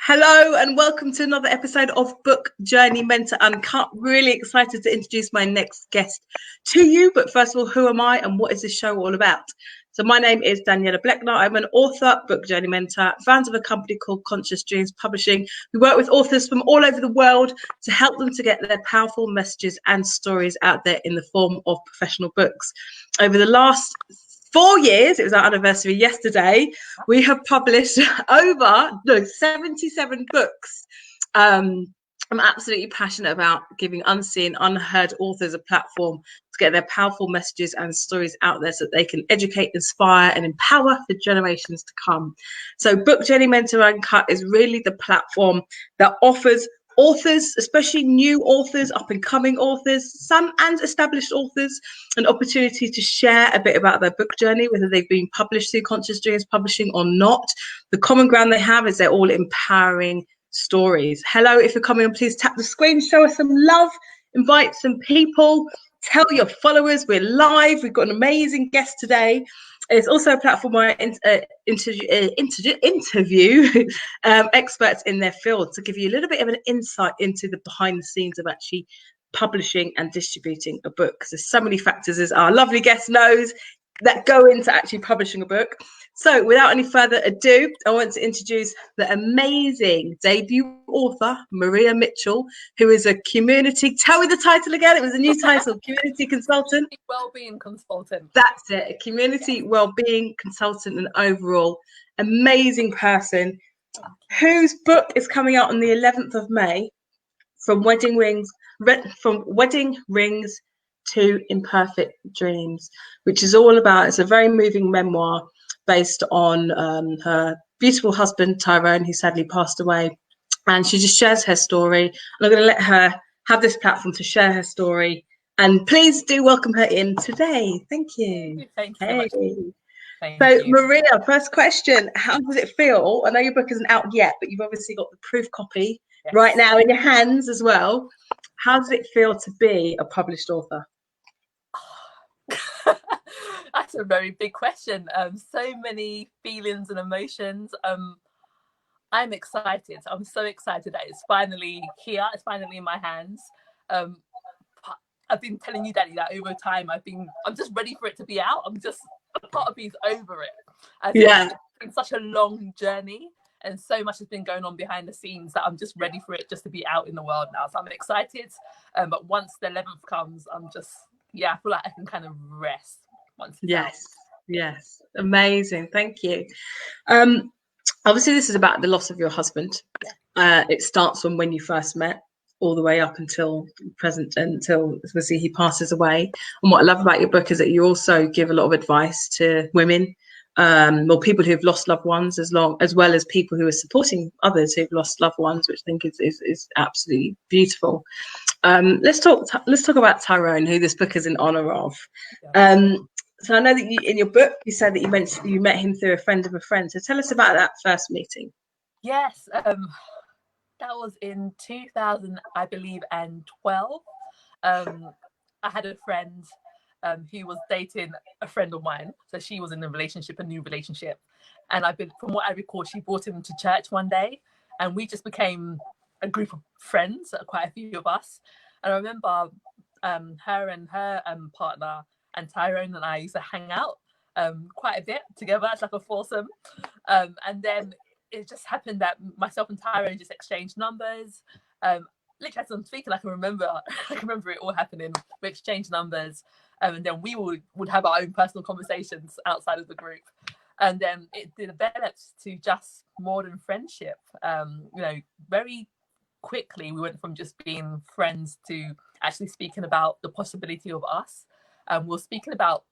Hello and welcome to another episode of Book Journey Mentor Uncut. Really excited to introduce my next guest to you. But first of all, who am I and what is this show all about? So my name is Daniela Bleckner. I'm an author, book journey mentor, founder of a company called Conscious Dreams Publishing. We work with authors from all over the world to help them to get their powerful messages and stories out there in the form of professional books. Over the last 4 years, it was our anniversary yesterday, we have published over 77 books. I'm absolutely passionate about giving unseen, unheard authors a platform to get their powerful messages and stories out there so that they can educate, inspire, and empower the generations to come. So Book Journey Mentor Uncut is really the platform that offers authors, especially new authors, up-and-coming authors, some and established authors, an opportunity to share a bit about their book journey, whether they've been published through Conscious Dreams Publishing or not. The common ground they have is they're all empowering stories. Hello, if you're coming on, please tap the screen, show us some love, invite some people, tell your followers we're live. We've got an amazing guest today. It's also a platform where I interview experts in their field to give you a little bit of an insight into the behind the scenes of actually publishing and distributing a book, because there's so many factors, as our lovely guest knows, that go into actually publishing a book. So without any further ado, I want to introduce the amazing debut author, Maria Mitchell, who is a community, tell me the title again, it was a new title, community consultant. Wellbeing consultant. That's it, a community wellbeing consultant and overall amazing person whose book is coming out on the 11th of May, From Wedding Rings to Imperfect Dreams, which is all about, it's a very moving memoir based on her beautiful husband Tyrone, who sadly passed away, and she just shares her story. I'm going to let her have this platform to share her story, and please do welcome her in today. Thank you. Thank you. Hey. So Maria, first question, how does it feel? I know your book isn't out yet, but you've obviously got the proof copy right now in your hands as well. How does it feel to be a published author? That's a very big question. So many feelings and emotions. I'm excited. I'm so excited that it's finally here. It's finally in my hands. I've been telling you, Daddy, that over time I'm just ready for it to be out. A part of me is over it. It's been such a long journey, and so much has been going on behind the scenes that I'm just ready for it just to be out in the world now. So I'm excited. But once the 11th comes, I feel like I can kind of rest once it's out. Yes, amazing. Thank you. Obviously, this is about the loss of your husband. It starts from when you first met, all the way up until present, until obviously he passes away. And what I love about your book is that you also give a lot of advice to women, or people who've lost loved ones, as well as people who are supporting others who've lost loved ones, which I think is absolutely beautiful. Let's talk about Tyrone, who this book is in honor of. So I know that in your book you said that you met him through a friend of a friend. So tell us about that first meeting. Yes, that was in 2000, I believe, and 12. I had a friend who was dating a friend of mine. So she was in a new relationship. And from what I recall, she brought him to church one day, and we just became a group of friends, quite a few of us. And I remember her and her partner and Tyrone and I used to hang out quite a bit together. It's like a foursome. And then it just happened that myself and Tyrone just exchanged numbers. Literally, as I'm speaking, I can remember it all happening. We exchanged numbers, and then we would have our own personal conversations outside of the group. And then it developed to just more than friendship. Very quickly we went from just being friends to actually speaking about the possibility of us. We were speaking about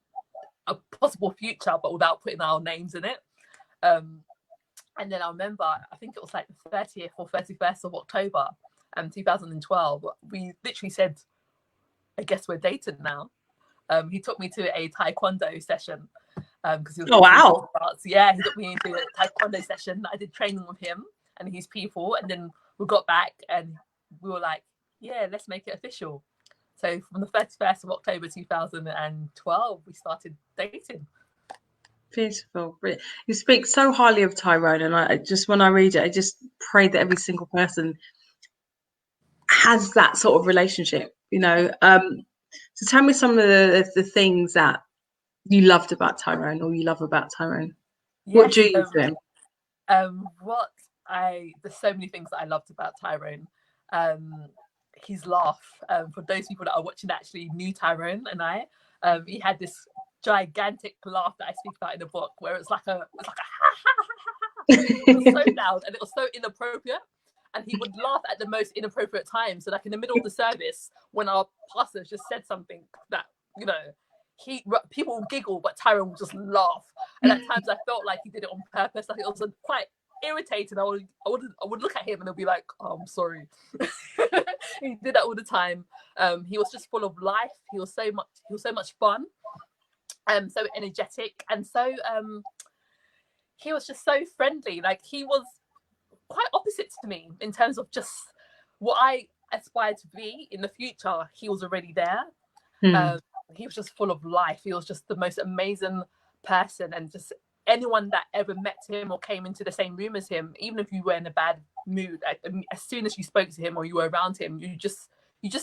a possible future, but without putting our names in it. And then I remember, I think it was like the 30th or 31st of October, 2012. We literally said, I guess we're dating now. He took me to a taekwondo session. Because he was he took me into a taekwondo session. I did training with him and his people, and then we got back and we were like, yeah, let's make it official. So from the 31st of October 2012, we started dating. Beautiful. You speak so highly of Tyrone, and when I read it, it just pray that every single person has that sort of relationship, you know. So tell me some of the things that you loved about Tyrone, or you love about Tyrone. What Yes. drew you to him? There's so many things that I loved about Tyrone. His laugh. For those people that are watching that actually knew Tyrone and I, he had this gigantic laugh that I speak about in the book, where it's like a it was so loud and it was so inappropriate. And he would laugh at the most inappropriate times. So like in the middle of the service, when our pastor just said something that, you know, people would giggle, but Tyrone would just laugh. And at times I felt like he did it on purpose. Like it was quite irritating. I would look at him and I'd be like, oh, I'm sorry. He did that all the time. He was just full of life. He was so much fun. So energetic, and so he was just so friendly. Like he was quite opposite to me in terms of just what I aspired to be in the future. He was already there. He was just full of life. He was just the most amazing person, and just anyone that ever met him or came into the same room as him, even if you were in a bad mood, as soon as you spoke to him or you were around him, you just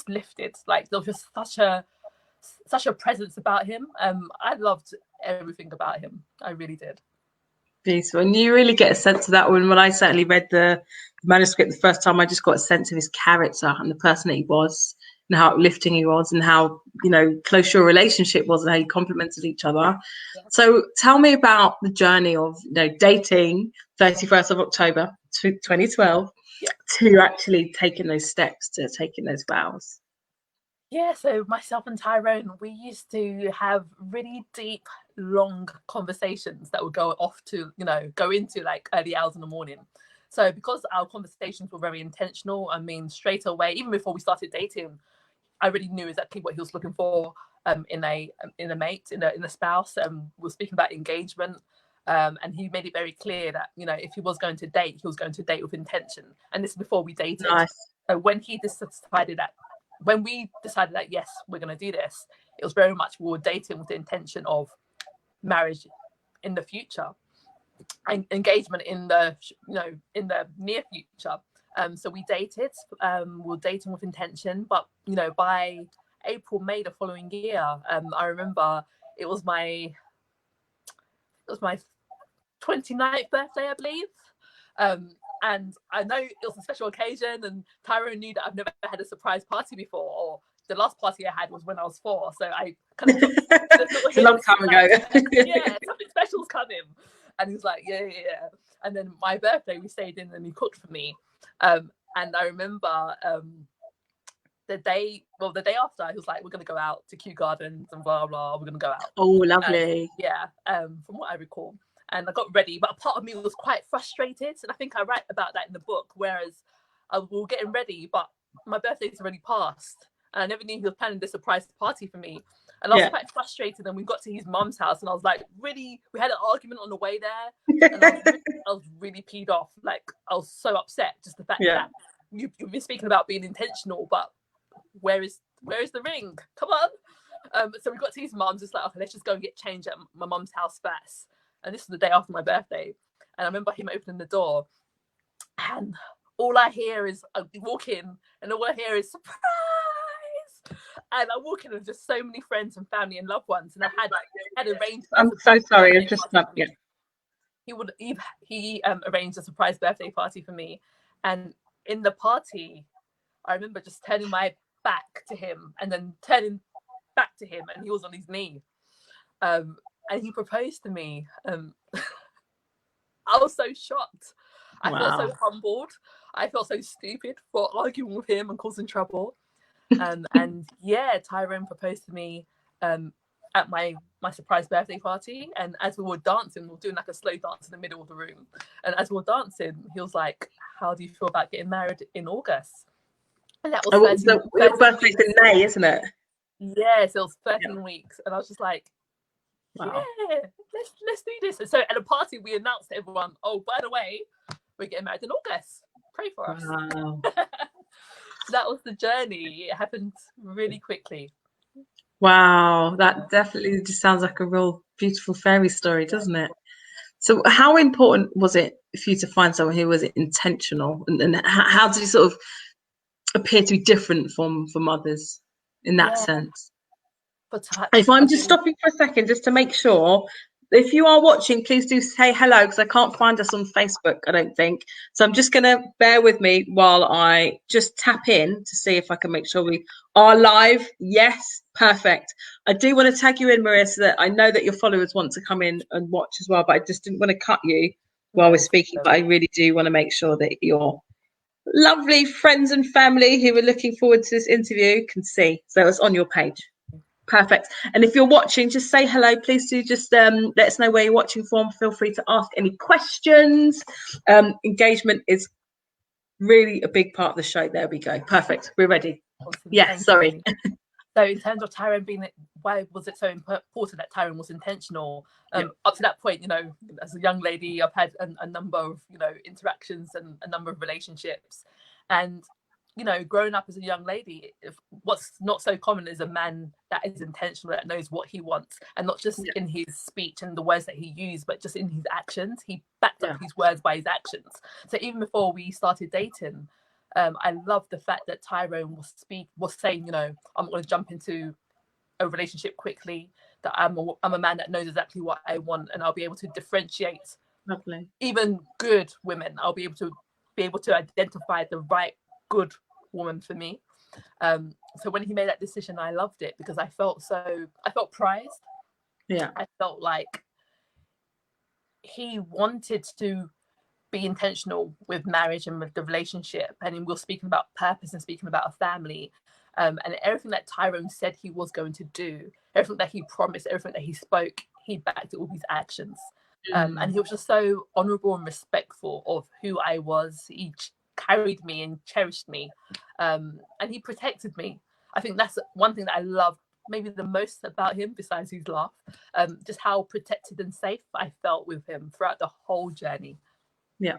lifted. Like there was just such a presence about him. I loved everything about him. I really did. Beautiful. And you really get a sense of that when I certainly read the manuscript the first time. I just got a sense of his character and the person that he was, and how uplifting he was, and how, you know, close your relationship was, and how you complemented each other. Yeah. So tell me about the journey of, you know, dating 31st of October 2012 to actually taking those steps, to taking those vows. Yeah, so myself and Tyrone, we used to have really deep, long conversations that would go off to, you know, go into like early hours in the morning. So because our conversations were very intentional, I mean, straight away, even before we started dating, I already knew exactly what he was looking for in a mate, in a spouse. We were speaking about engagement, and he made it very clear that, you know, if he was going to date, he was going to date with intention. And this is before we dated. Nice. So when we decided that yes, we're going to do this, it was very much we were dating with the intention of marriage in the future, and engagement in the near future. So we dated. We were dating with intention, but, you know, by April, May the following year, I remember it was my 29th birthday, I believe. And I know it was a special occasion, and Tyrone knew that I've never had a surprise party before, or the last party I had was when I was 4. So I kind of it's a long time ago. Yeah, something special's coming. And he was like, yeah. And then my birthday, we stayed in and he cooked for me. And I remember the day after, he was like, we're going to go out to Kew Gardens and blah, blah, we're going to go out. Oh, lovely. From what I recall. And I got ready, but a part of me was quite frustrated. And I think I write about that in the book, whereas we were getting ready, but my birthday's already passed. And I never knew he was planning this surprise party for me. And I was quite frustrated. And we got to his mum's house, and I was like, really, we had an argument on the way there. And I was really peed off. Like, I was so upset. Just the fact that you've been speaking about being intentional, but where is the ring? Come on. So we got to his mum's, just like, okay, let's just go and get changed at my mum's house first. And this was the day after my birthday. And I remember him opening the door, and all I hear is, I walk in, and all I hear is, surprise! And I walk in with just so many friends and family and loved ones. And I had arranged. I'm so sorry. I just not. Yeah. He arranged a surprise birthday party for me. And in the party, I remember just turning my back to him and then turning back to him, and he was on his knee. And he proposed to me. I was so shocked. I felt so humbled. I felt so stupid for arguing with him and causing trouble. And yeah, Tyrone proposed to me at my surprise birthday party. And as we were dancing, we were doing like a slow dance in the middle of the room. And as we were dancing, he was like, how do you feel about getting married in August? And that was 13 your birthday's in May, isn't it? Yes, it was 13 weeks. And I was just like, wow. Yeah, let's do this. And so at a party, we announced to everyone, oh, by the way, we're getting married in August. Pray for us. Wow. That was the journey. It happened really quickly. Wow, that definitely just sounds like a real beautiful fairy story, doesn't it? So how important was it for you to find someone who was intentional, and how did he sort of appear to be different from others in that Yeah, sense? but If I I'm just mean, stopping for a second, just to make sure, if you are watching, please do say hello, because I can't find us on Facebook, I don't think. So I'm just going to bear with me while I just tap in to see if I can make sure we are live. Yes, perfect. I do want to tag you in, Maria, so that I know that your followers want to come in and watch as well, but I just didn't want to cut you while we're no speaking. But problem. I really do want to make sure that your lovely friends and family who are looking forward to this interview can see. So it's on your page. Perfect. And if you're watching, just say hello. Please do just let us know where you're watching from. Feel free to ask any questions. Engagement is really a big part of the show. There we go. Perfect. We're ready. Awesome, Yeah, thank sorry. you. So in terms of Tyrone being, why was it so important that Tyrone was intentional? Up to that point, as a young lady, I've had a number of, interactions and a number of relationships. And, growing up as a young lady, what's not so common is a man that is intentional, that knows what he wants, and not just in his speech and the words that he used, but just in his actions. He backed up his words by his actions. So even before we started dating, I love the fact that Tyrone was saying, I'm going to jump into a relationship quickly, that I'm a man that knows exactly what I want, and I'll be able to differentiate Lovely. even good women. I'll be able to identify the right good woman for me. So when he made that decision, I loved it, because I felt prized. Yeah. I felt like he wanted to be intentional with marriage and with the relationship, and we were speaking about purpose and speaking about a family, and everything that Tyrone said he was going to do, everything that he promised, everything that he spoke, he backed it with his actions. And he was just so honorable and respectful of who I was. He carried me and cherished me, and he protected me. I think that's one thing that I love maybe the most about him, besides his laugh, just how protected and safe I felt with him throughout the whole journey. Yeah.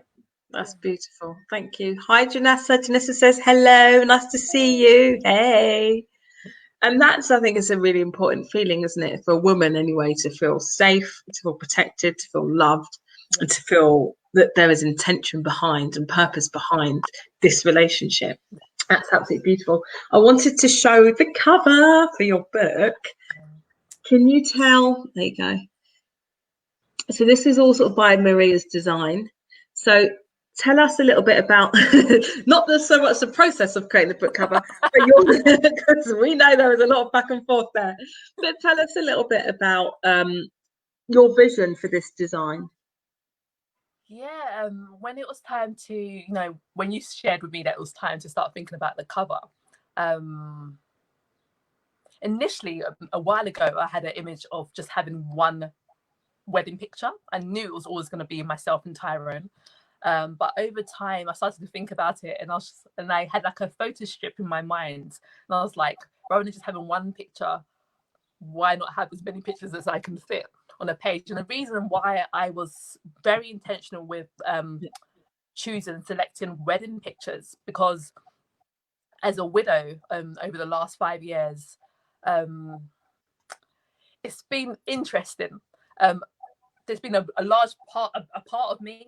That's beautiful. Thank you. Hi, Janessa. Janessa says hello. Nice to see you. Hey. And that's, I think, is a really important feeling, isn't it, for a woman anyway, to feel safe, to feel protected, to feel loved, and to feel that there is intention behind and purpose behind this relationship. That's absolutely beautiful. I wanted to show the cover for your book. Can you tell? There you go. So this is all sort of by Maria's design. So tell us a little bit about not so much the process of creating the book cover, but because we know there was a lot of back and forth there. But tell us a little bit about your vision for this design. Yeah, when it was time to, when you shared with me that it was time to start thinking about the cover, initially a while ago, I had an image of just having one wedding picture. I knew it was always going to be myself and Tyrone. But over time, I started to think about it, and I had like a photo strip in my mind, and I was like, rather than just having one picture, why not have as many pictures as I can fit on a page? And the reason why I was very intentional with choosing and selecting wedding pictures, because as a widow, over the last 5 years, it's been interesting. There's been a large part of me,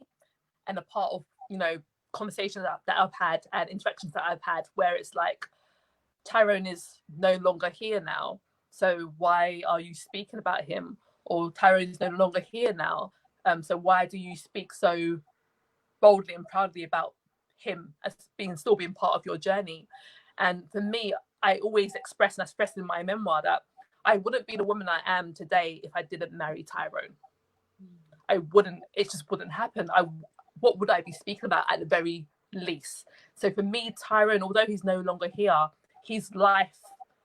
and a part of conversations that I've had and interactions that I've had, where it's like, Tyrone is no longer here now, so why are you speaking about him? Or Tyrone is no longer here now, so why do you speak so boldly and proudly about him as still being part of your journey? And for me, I always expressed in my memoir that I wouldn't be the woman I am today if I didn't marry Tyrone. I wouldn't. It just wouldn't happen. What would I be speaking about at the very least? So for me, Tyrone, although he's no longer here, his life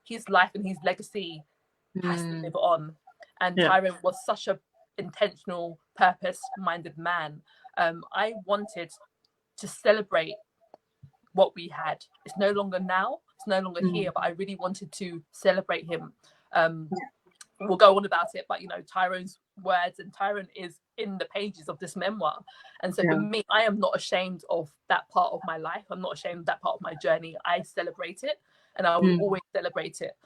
and his legacy has to live on. And Tyrone was such a intentional, purpose-minded man. I wanted to celebrate what we had. It's no longer now. It's no longer here. But I really wanted to celebrate him. We'll go on about it, but Tyrone's words, and Tyrone is in the pages of this memoir. And so for me, I am not ashamed of that part of my life. I'm not ashamed of that part of my journey. I celebrate it. and I will always celebrate it.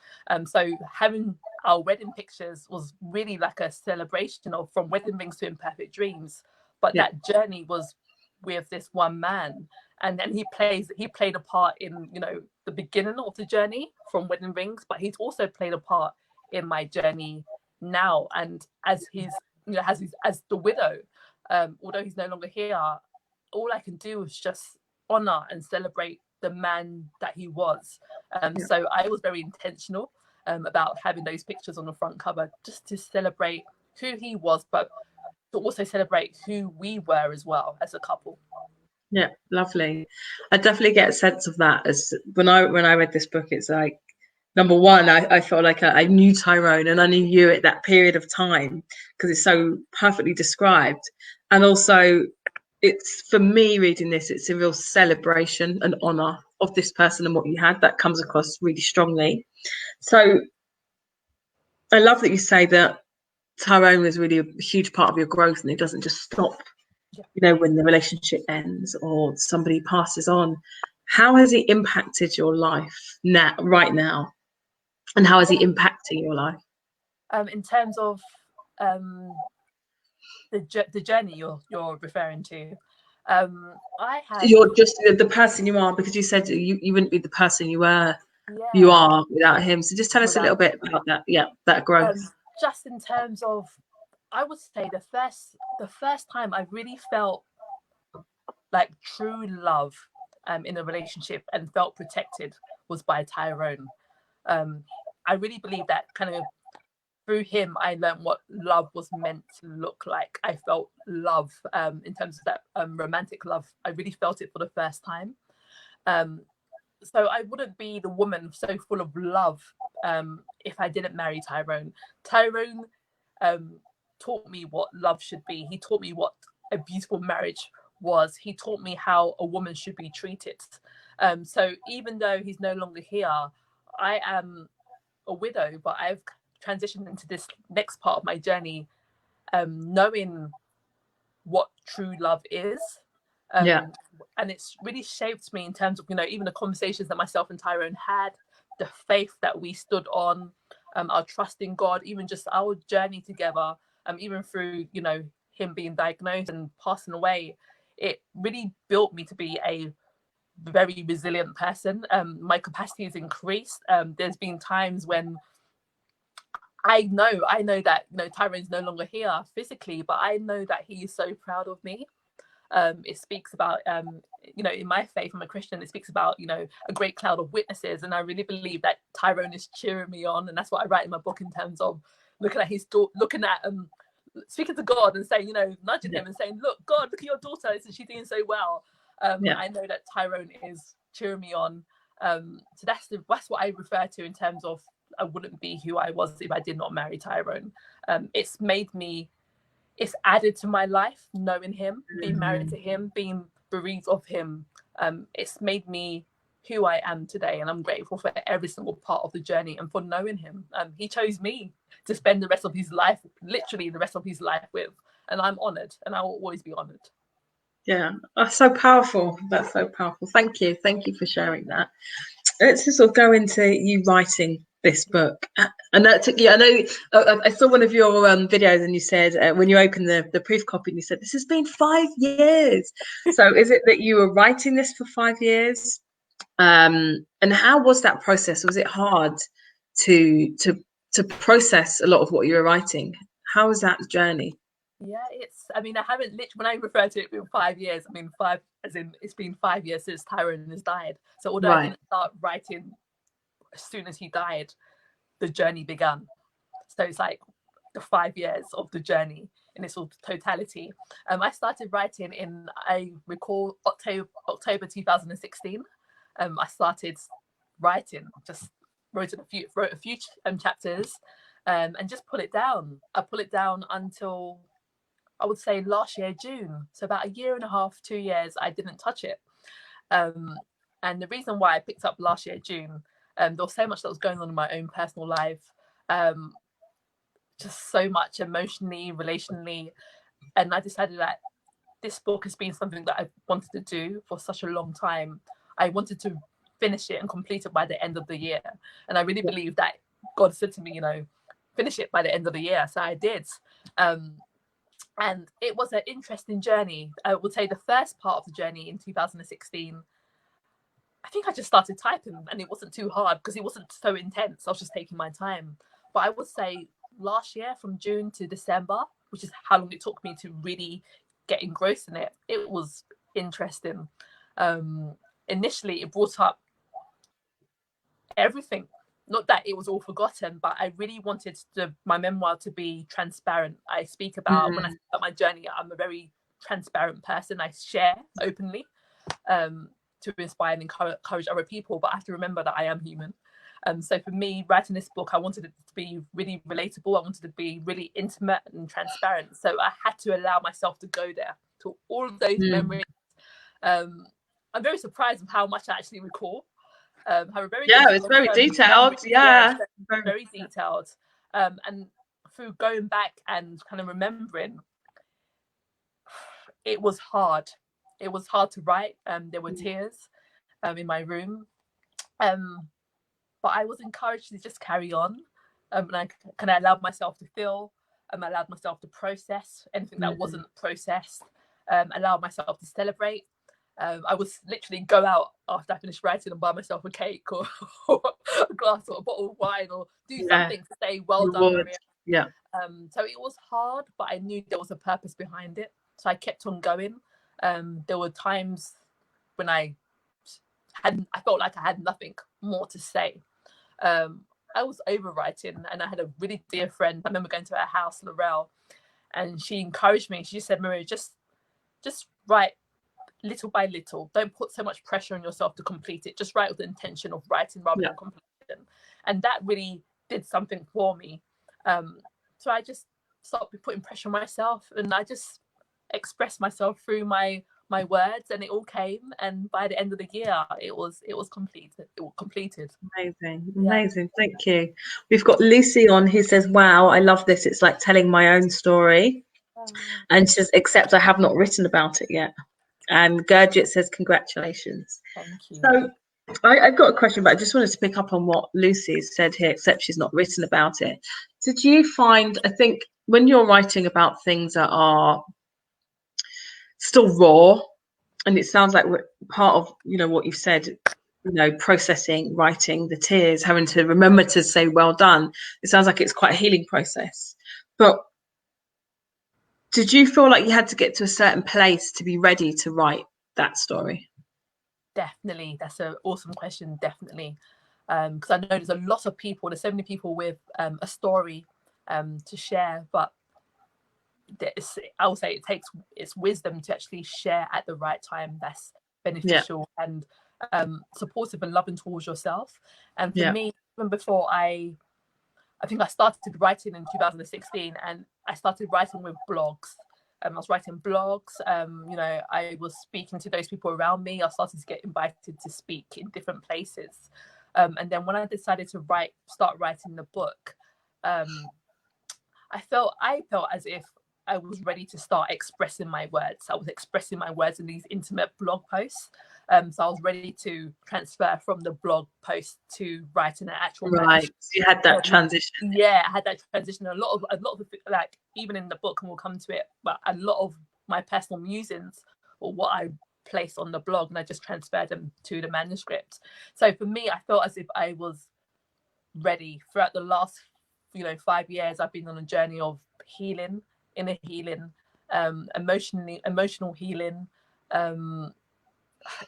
So having our wedding pictures was really like a celebration of from wedding rings to imperfect dreams. But that journey was with this one man, and then he played a part in, you know, the beginning of the journey from wedding rings, but he's also played a part in my journey now. And as his, you know, as the widow, although he's no longer here, all I can do is just honor and celebrate the man that he was. So I was very intentional about having those pictures on the front cover, just to celebrate who he was, but to also celebrate who we were as well as a couple. Yeah, lovely. I definitely get a sense of that. As when I read this book, it's like, number one, I felt like I knew Tyrone, and I knew you at that period of time because it's so perfectly described. And also, it's, for me reading this, it's a real celebration and honor of this person and what you had. That comes across really strongly. So I love that you say that Tyrone was really a huge part of your growth, and it doesn't just stop, you know, when the relationship ends or somebody passes on. How has he impacted your life right now? And how is he impacting your life? In terms of the journey you're referring to, I have. You're just the person you are, because you said you wouldn't be the person you are without him. So just tell us a little bit about that. Yeah, that growth. Just in terms of, I would say the first time I really felt like true love in a relationship and felt protected was by Tyrone. I really believe that kind of through him, I learned what love was meant to look like. I felt love in terms of that romantic love. I really felt it for the first time. So I wouldn't be the woman so full of love if I didn't marry Tyrone. Tyrone taught me what love should be. He taught me what a beautiful marriage was. He taught me how a woman should be treated. So even though he's no longer here, I am a widow, but I've transitioned into this next part of my journey, knowing what true love is. And it's really shaped me in terms of, you know, even the conversations that myself and Tyrone had, the faith that we stood on, our trust in God, even just our journey together, even through, you know, him being diagnosed and passing away. It really built me to be a very resilient person. My capacity has increased. There's been times when I know that, you know, Tyrone's no longer here physically, but I know that he is so proud of me. It speaks about, you know, in my faith, I'm a Christian, it speaks about, you know, a great cloud of witnesses. And I really believe that Tyrone is cheering me on. And that's what I write in my book in terms of looking at speaking to God and saying, you know, nudging him and saying, look, God, look at your daughter. Isn't she doing so well? I know that Tyrone is cheering me on. So that's what I refer to in terms of I wouldn't be who I was if I did not marry Tyrone. It's added to my life, knowing him, being married to him, being bereaved of him. It's made me who I am today. And I'm grateful for every single part of the journey and for knowing him. He chose me to spend the rest of his life, literally the rest of his life with. And I'm honoured, and I will always be honoured. Yeah, that's so powerful. That's so powerful. Thank you. Thank you for sharing that. Let's just sort of go into you writing this book. And that took you, I know, I saw one of your videos, and you said when you opened the proof copy, and you said, this has been 5 years. So is it that you were writing this for 5 years? And how was that process? Was it hard to process a lot of what you were writing? How was that journey? Yeah, I haven't literally, when I refer to it in 5 years, I mean, five, as in it's been 5 years since Tyrone has died. So although I didn't start writing as soon as he died, the journey began. So it's like the 5 years of the journey in its totality. I started writing in, I recall, October 2016. I started writing, just wrote a few chapters, and just put it down. I put it down until, I would say, last year, June. So about 1.5 years, 2 years, I didn't touch it. And the reason why I picked up last year, June, there was so much that was going on in my own personal life, just so much emotionally, relationally. And I decided that this book has been something that I've wanted to do for such a long time. I wanted to finish it and complete it by the end of the year. And I really believe that God said to me, you know, finish it by the end of the year. So I did. And it was an interesting journey. I would say the first part of the journey in 2016, I think I just started typing, and it wasn't too hard because it wasn't so intense. I was just taking my time. But I would say last year, from June to December, which is how long it took me to really get engrossed in it, it was interesting. Initially, it brought up everything. Not that it was all forgotten, but I really wanted my memoir to be transparent. I speak about, when I speak about my journey, I'm a very transparent person. I share openly to inspire and encourage other people, but I have to remember that I am human. So for me, writing this book, I wanted it to be really relatable. I wanted it to be really intimate and transparent. So I had to allow myself to go there to all of those memories. I'm very surprised of how much I actually recall. It's very detailed. Very detailed. And through going back and kind of remembering, it was hard. It was hard to write. There were tears in my room. But I was encouraged to just carry on. And I kind of allowed myself to feel. I allowed myself to process anything that wasn't processed. Allowed myself to celebrate. I would literally go out after I finished writing and buy myself a cake or a glass or a bottle of wine, or do something to say, well done, Maria. Yeah. So it was hard, but I knew there was a purpose behind it. So I kept on going. There were times when I felt like I had nothing more to say. I was overwriting, and I had a really dear friend. I remember going to her house, Laurel, and she encouraged me. She said, Maria, just write little by little. Don't put so much pressure on yourself to complete it. Just write with the intention of writing rather than completion. And that really did something for me. So I just stopped putting pressure on myself, and I just expressed myself through my words, and it all came. And by the end of the year, it was completed. It was completed. Amazing. Thank you. We've got Lucy on who says, "Wow, I love this. It's like telling my own story." And she says, "Except I have not written about it yet." And Gurjit says, "Congratulations." Thank you. So I've got a question, but I just wanted to pick up on what Lucy said here, except she's not written about it. Did you find, I think when you're writing about things that are still raw, and it sounds like part of, you know, what you've said, you know, processing, writing, the tears, having to remember to say well done, it sounds like it's quite a healing process. But did you feel like you had to get to a certain place to be ready to write that story? Definitely. That's an awesome question. Definitely. Because I know there's a lot of people, there's so many people with a story to share, but I would say it's wisdom to actually share at the right time that's beneficial and supportive and loving towards yourself. And for me, even before I think I started writing in 2016, and I started writing with blogs. I was writing blogs. You know, I was speaking to those people around me. I started to get invited to speak in different places. And then when I decided to start writing the book, I felt as if I was ready to start expressing my words. I was expressing my words in these intimate blog posts. So I was ready to transfer from the blog post to writing an actual manuscript. So you had that transition. Yeah, I had that transition. A lot of like, even in the book, and we'll come to it, but a lot of my personal musings or what I placed on the blog, and I just transferred them to the manuscript. So for me, I felt as if I was ready. Throughout the last 5 years, I've been on a journey of healing, inner healing, emotional healing.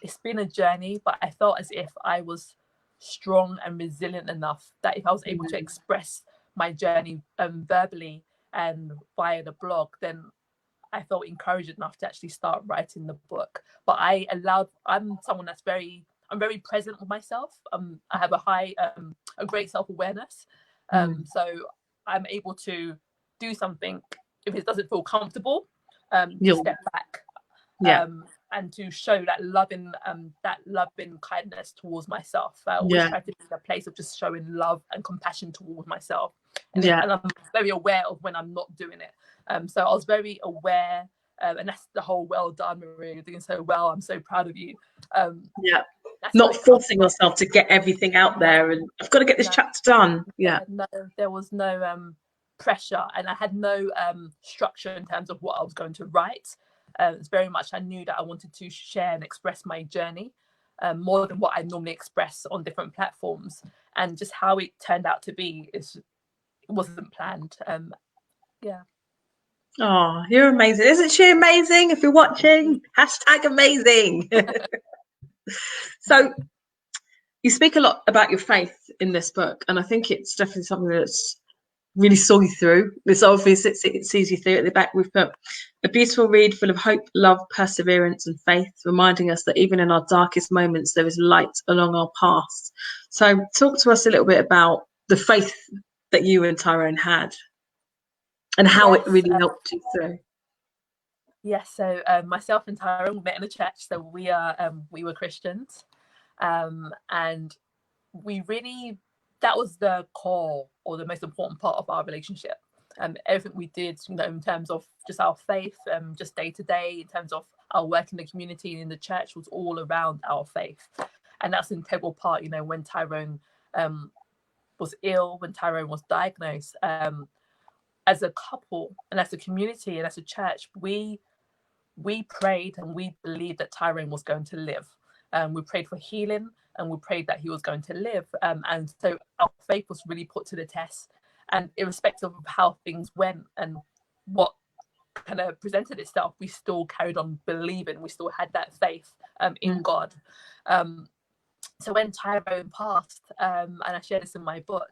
It's been a journey, but I felt as if I was strong and resilient enough that if I was able to express my journey verbally and via the blog, then I felt encouraged enough to actually start writing the book. But I'm someone that's I'm very present with myself. I have a great self-awareness. So I'm able to do something if it doesn't feel comfortable, step back. And to show that loving kindness towards myself. I always try to be in a place of just showing love and compassion towards myself. And I'm very aware of when I'm not doing it. So I was very aware And that's the whole well done, Maria, you're doing so well, I'm so proud of you. Yeah. That's Not forcing yourself to get everything out there and I've got to get this chapter done. Yeah. No, there was no pressure, and I had no structure in terms of what I was going to write. It's very much, I knew that I wanted to share and express my journey more than what I normally express on different platforms, and just how it turned out to be it wasn't planned. Yeah. Oh, you're amazing. Isn't she amazing? If you're watching, #amazing. So you speak a lot about your faith in this book, and I think it's definitely something that's really saw you through. It's obvious, it sees you through. At the back we've put a beautiful read full of hope, love, perseverance and faith, reminding us that even in our darkest moments there is light along our paths. So talk to us a little bit about the faith that you and Tyrone had and how it really helped you through. Yes, so myself and Tyrone met in a church, so we were Christians, and we really, that was the core or the most important part of our relationship. Everything we did, in terms of just our faith, just day to day, in terms of our work in the community and in the church, was all around our faith, and that's an integral part. When Tyrone was ill, when Tyrone was diagnosed, as a couple and as a community and as a church, we prayed and we believed that Tyrone was going to live. We prayed for healing and we prayed that he was going to live. And so our faith was really put to the test. And irrespective of how things went and what kind of presented itself, we still carried on believing. We still had that faith in God. So when Tyrone passed, and I share this in my book,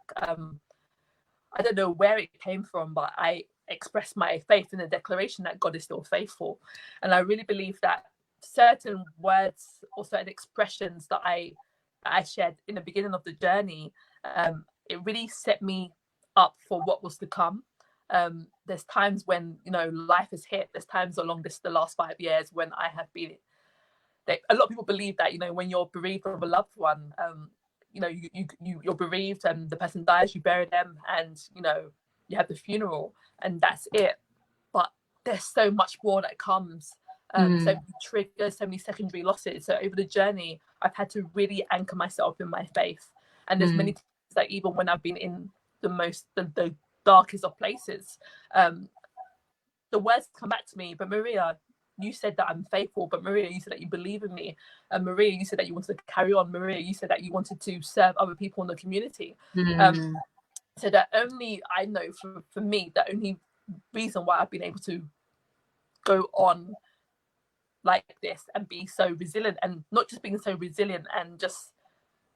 I don't know where it came from, but I expressed my faith in the declaration that God is still faithful. And I really believe that certain words or certain expressions that I shared in the beginning of the journey, it really set me up for what was to come. There's times when, life has hit. There's times along the last 5 years when I have been, a lot of people believe that, when you're bereaved of a loved one, you're bereaved and the person dies, you bury them, and you have the funeral and that's it. But there's so much more that comes. So many triggers, so many secondary losses. So over the journey, I've had to really anchor myself in my faith. And there's many times that even when I've been in the darkest of places, the words come back to me, but Maria, you said that I'm faithful, but Maria, you said that you believe in me. And Maria, you said that you wanted to carry on. Maria, you said that you wanted to serve other people in the community. So that only, I know for me, the only reason why I've been able to go on like this and be so resilient, and not just being so resilient and just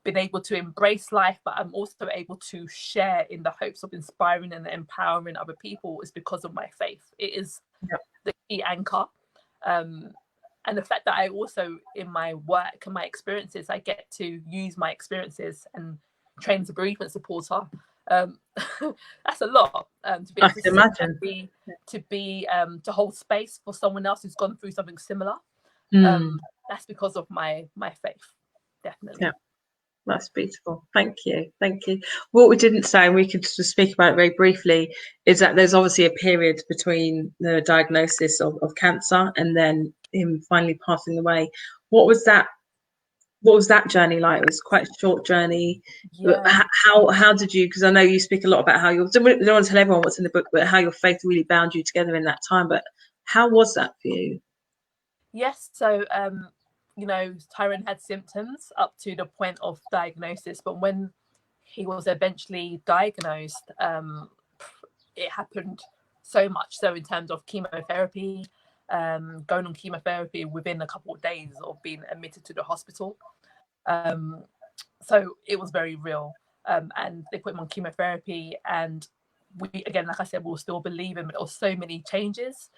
been able to embrace life, but I'm also able to share in the hopes of inspiring and empowering other people, is because of my faith. It is the key anchor. And the fact that I also, in my work and my experiences, I get to use my experiences and train as a bereavement supporter. That's a lot to be able to imagine. To hold space for someone else who's gone through something similar. That's because of my faith, definitely. Yeah, that's beautiful. Thank you. What we didn't say, and we could just speak about it very briefly, is that there's obviously a period between the diagnosis of cancer and then him finally passing away. What was that journey like? It was quite a short journey. Yeah. How did you, because I know you speak a lot about how you don't want to tell everyone what's in the book, but how your faith really bound you together in that time. But how was that for you? Yes, so Tyrone had symptoms up to the point of diagnosis, but when he was eventually diagnosed, it happened so much. So in terms of chemotherapy, going on chemotherapy within a couple of days of being admitted to the hospital. So it was very real. And they put him on chemotherapy, and we, again, like I said, we were still believing, but there were so many changes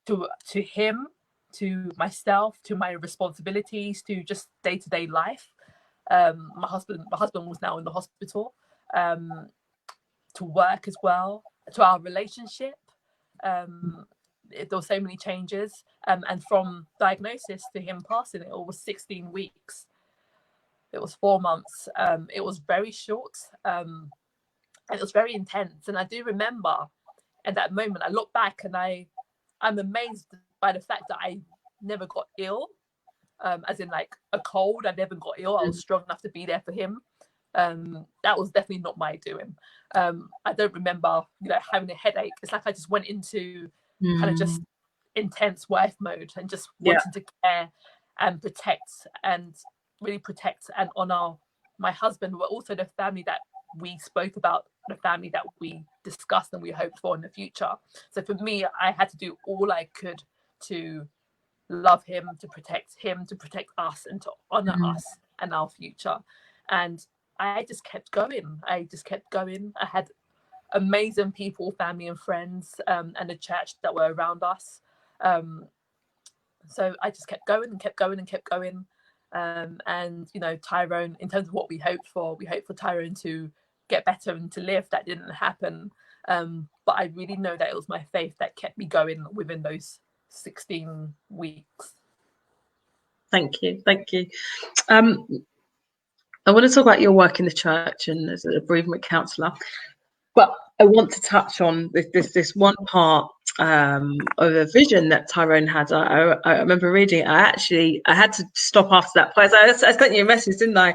to him, to myself, to my responsibilities, to just day-to-day life. My husband was now in the hospital, to work as well, to our relationship. There were so many changes, and from diagnosis to him passing, it was 16 weeks. It was 4 months. It was very short, and it was very intense. And I do remember at that moment, I look back and I I'm amazed by the fact that I never got ill, as in like a cold. I never got ill. I was strong enough to be there for him. That was definitely not my doing. I don't remember, having a headache. It's like I just went into kind of just intense wife mode and just wanting to care and protect and really protect and honor my husband, but also the family that we spoke about, the family that we discussed and we hoped for in the future. So for me, I had to do all I could to love him, to protect us, and to honor us and our future. And I just kept going. I had amazing people, family and friends, and the church that were around us. So I just kept going and kept going and kept going. And Tyrone, in terms of what we hoped for Tyrone to get better and to live. That didn't happen. But I really know that it was my faith that kept me going within those 16 weeks. Thank you. I want to talk about your work in the church and as a bereavement counsellor, but I want to touch on this one part of a vision that Tyrone had. I remember reading it. I had to stop after that place. I sent you a message, didn't I?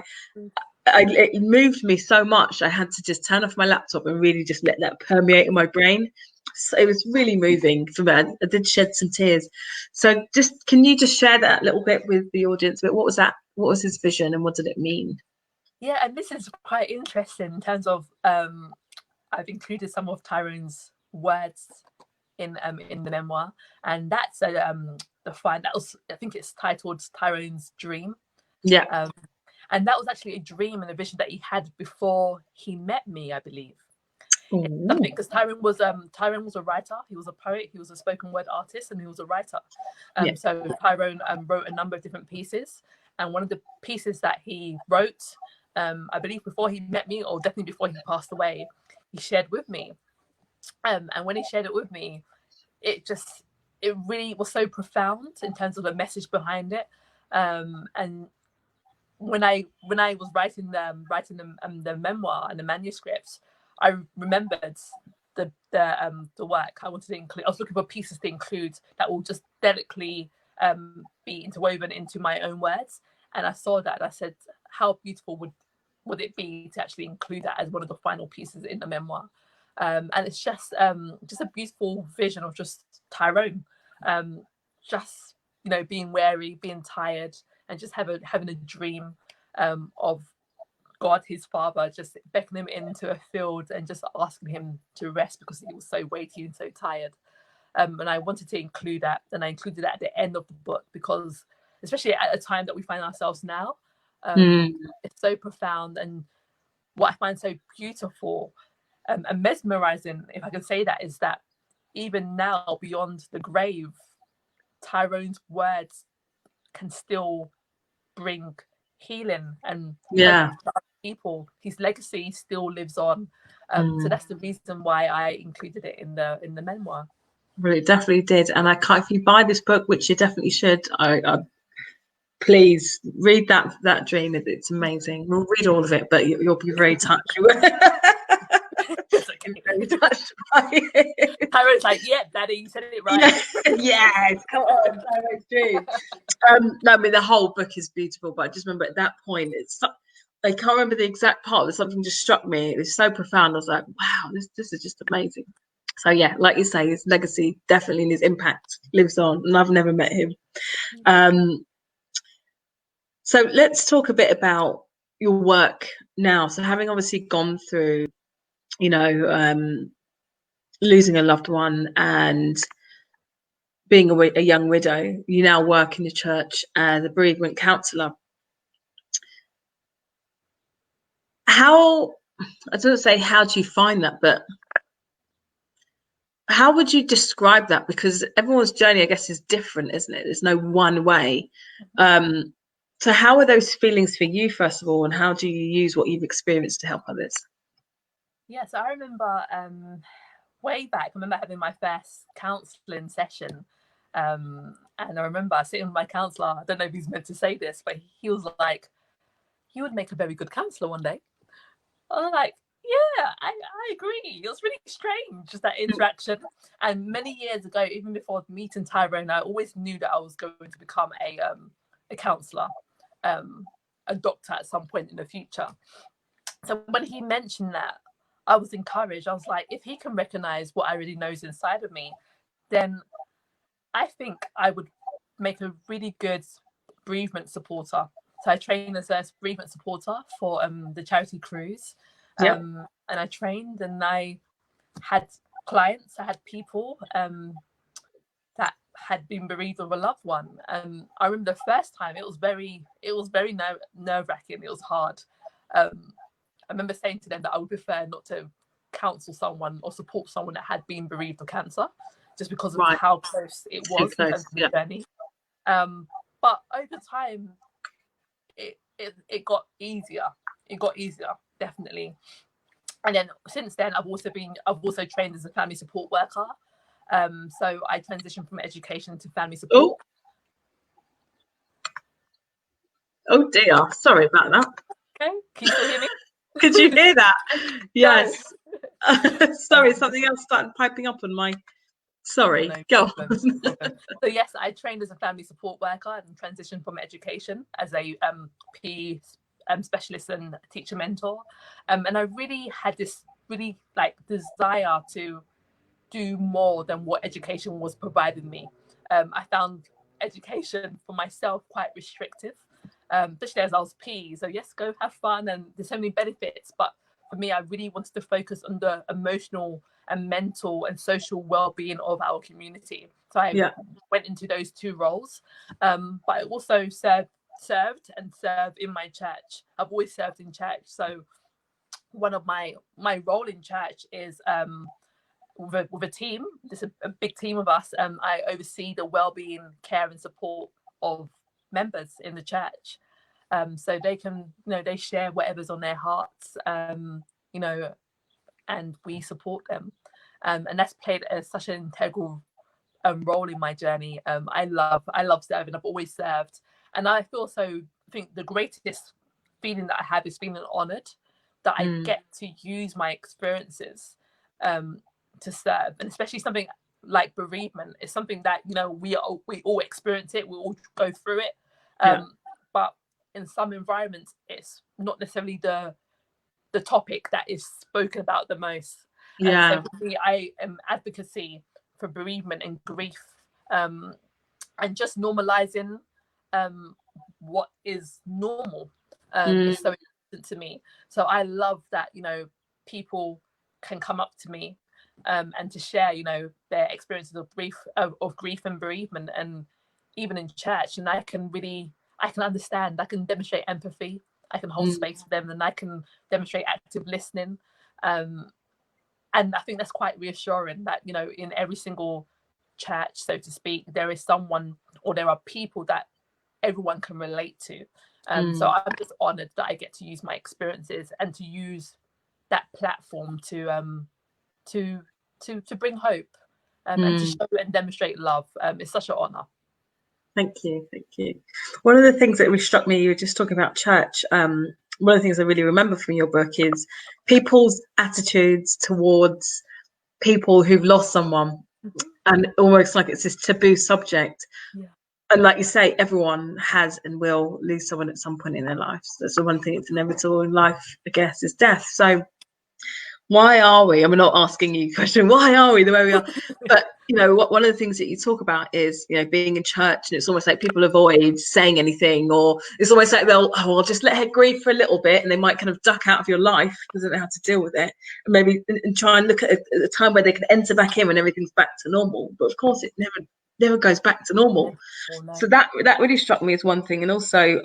It moved me so much. I had to just turn off my laptop and really just let that permeate in my brain. So it was really moving for me. I did shed some tears. So can you just share that a little bit with the audience? But what was that? What was his vision and what did it mean? Yeah, and this is quite interesting in terms of I've included some of Tyrone's words in the memoir, and that's I think it's titled Tyrone's Dream. Yeah. And that was actually a dream and a vision that he had before he met me, I believe. Because Tyrone was a writer, he was a poet, he was a spoken word artist, and he was a writer. So Tyrone wrote a number of different pieces, and one of the pieces that he wrote, I believe before he met me, or definitely before he passed away, he shared with me. And when he shared it with me, it really was so profound in terms of the message behind it. And when I was writing the memoir and the manuscripts, I remembered the work I wanted to include. I was looking for pieces to include that will just delicately be interwoven into my own words, and I saw that and I said, how beautiful would it be to actually include that as one of the final pieces in the memoir. And it's just a beautiful vision of just Tyrone, just being weary, being tired, and just having a dream of God, his father, just beckoning him into a field and just asking him to rest because he was so weighty and so tired. And I wanted to include that, and I included that at the end of the book because, especially at a time that we find ourselves now, it's so profound. And what I find so beautiful and mesmerizing, if I can say that, is that even now, beyond the grave, Tyrone's words can still bring healing and hope to other people. His legacy still lives on. So that's the reason why I included it in the memoir. Well, it definitely did. And if you buy this book, which you definitely should, I please read that dream. It's amazing. We'll read all of it, but you'll be very touched. Touched by it. Tyrone's like, yeah, Daddy, you said it right. Yes, come on, Tyrone's dream. No, I mean the whole book is beautiful, but I just remember at that point, I can't remember the exact part, but something just struck me. It was so profound. I was like, wow, this is just amazing. So yeah, like you say, his legacy definitely and his impact lives on, and I've never met him. So let's talk a bit about your work now. So having obviously gone through, losing a loved one and being a young widow, you now work in the church as a bereavement counsellor. I don't say how do you find that, but how would you describe that? Because everyone's journey, I guess, is different, isn't it? There's no one way. So how are those feelings for you, first of all, and how do you use what you've experienced to help others? Yeah, so I remember way back, I remember having my first counselling session. And I remember sitting with my counsellor, I don't know if he's meant to say this, but he was like, you would make a very good counsellor one day. I was like, Yeah, I agree. It was really strange, just that interaction. And many years ago, even before meeting Tyrone, I always knew that I was going to become a counsellor, a doctor at some point in the future. So when he mentioned that, I was encouraged. I was like, if he can recognise what I already know is inside of me, then I think I would make a really good bereavement supporter. So I trained as a bereavement supporter for the charity cruise. And I trained and I had clients, I had people that had been bereaved of a loved one. I remember the first time it was very nerve-wracking. It was hard. I remember saying to them that I would prefer not to counsel someone or support someone that had been bereaved of cancer, just because of how close it was in terms of the journey. But over time, it got easier. It got easier, definitely. And then since then, I've also trained as a family support worker. So I transitioned from education to family support. Oh dear, sorry about that. Okay, can you still hear me? Could you hear that? Yes. Sorry, something else started piping up on my. Sorry, go on. So yes, I trained as a family support worker and transitioned from education as a PE specialist and teacher mentor. And I really had this really desire to do more than what education was providing me. I found education for myself quite restrictive, especially as I was PE. So yes, go have fun and there's so many benefits. But for me, I really wanted to focus on the emotional and mental and social well-being of our community. So I went into those two roles. But I also served in my church. I've always served in church. So one of my role in church is with a team. There's a big team of us. I oversee the well-being, care and support of members in the church. So they can, they share whatever's on their hearts, and we support them. And that's played such an integral role in my journey. I love serving. I've always served. And I think the greatest feeling that I have is feeling honoured that I get to use my experiences to serve. And especially something like bereavement is something that, we all experience it. We all go through it. But in some environments, it's not necessarily the topic that is spoken about the most. And so for me, I am advocacy for bereavement and grief, and just normalizing what is normal is so important to me. So I love that, people can come up to me and to share, their experiences of grief and bereavement, and even in church, and I can understand, I can demonstrate empathy, I can hold space for them, and I can demonstrate active listening. And I think that's quite reassuring that, in every single church, so to speak, there is someone or there are people that everyone can relate to. So I'm just honoured that I get to use my experiences and to use that platform to bring hope and to show and demonstrate love. It's such an honour. Thank you. One of the things that really struck me, you were just talking about church. One of the things I really remember from your book is people's attitudes towards people who've lost someone, and almost like it's this taboo subject. And like you say, everyone has and will lose someone at some point in their lives. That's the one thing that's inevitable in life, I guess, is death. So why are we? I'm not asking you a question. Why are we the way we are? But one of the things that you talk about is being in church, and it's almost like people avoid saying anything, or it's almost like I'll just let her grieve for a little bit, and they might kind of duck out of your life because they don't know how to deal with it, and maybe and try and look at a time where they can enter back in when everything's back to normal. But of course, it never goes back to normal. So that really struck me as one thing, and also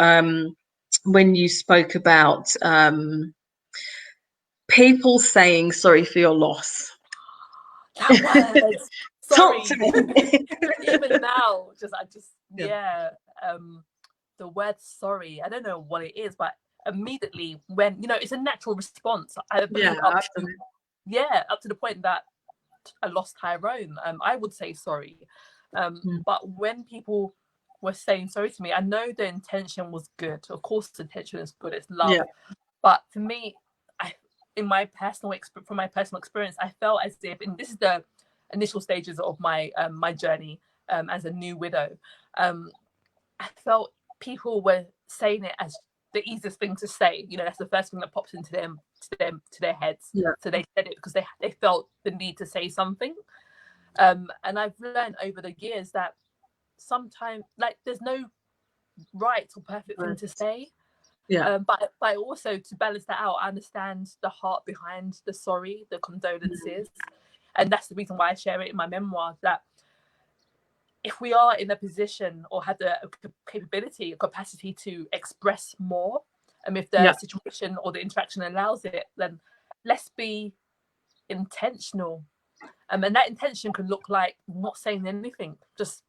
when you spoke about people saying sorry for your loss. That word, sorry. Talk to me. Even now, the word sorry, I don't know what it is, but immediately when, it's a natural response. I believe up to the point that I lost Tyrone, I would say sorry. But when people were saying sorry to me, I know the intention was good. Of course, the intention is good. It's love. But for me, from my personal experience, I felt as if, and this is the initial stages of my my journey as a new widow, I felt people were saying it as the easiest thing to say. You know, that's the first thing that pops into their heads. Yeah. So they said it because they felt the need to say something. And I've learned over the years that sometimes, like, there's no right or perfect thing to say. Yeah. But also, to balance that out, I understand the heart behind the sorry, the condolences. And that's the reason why I share it in my memoir, that if we are in a position or have the capability or capacity to express more, and if the situation or the interaction allows it, then let's be intentional. And that intention can look like not saying anything, just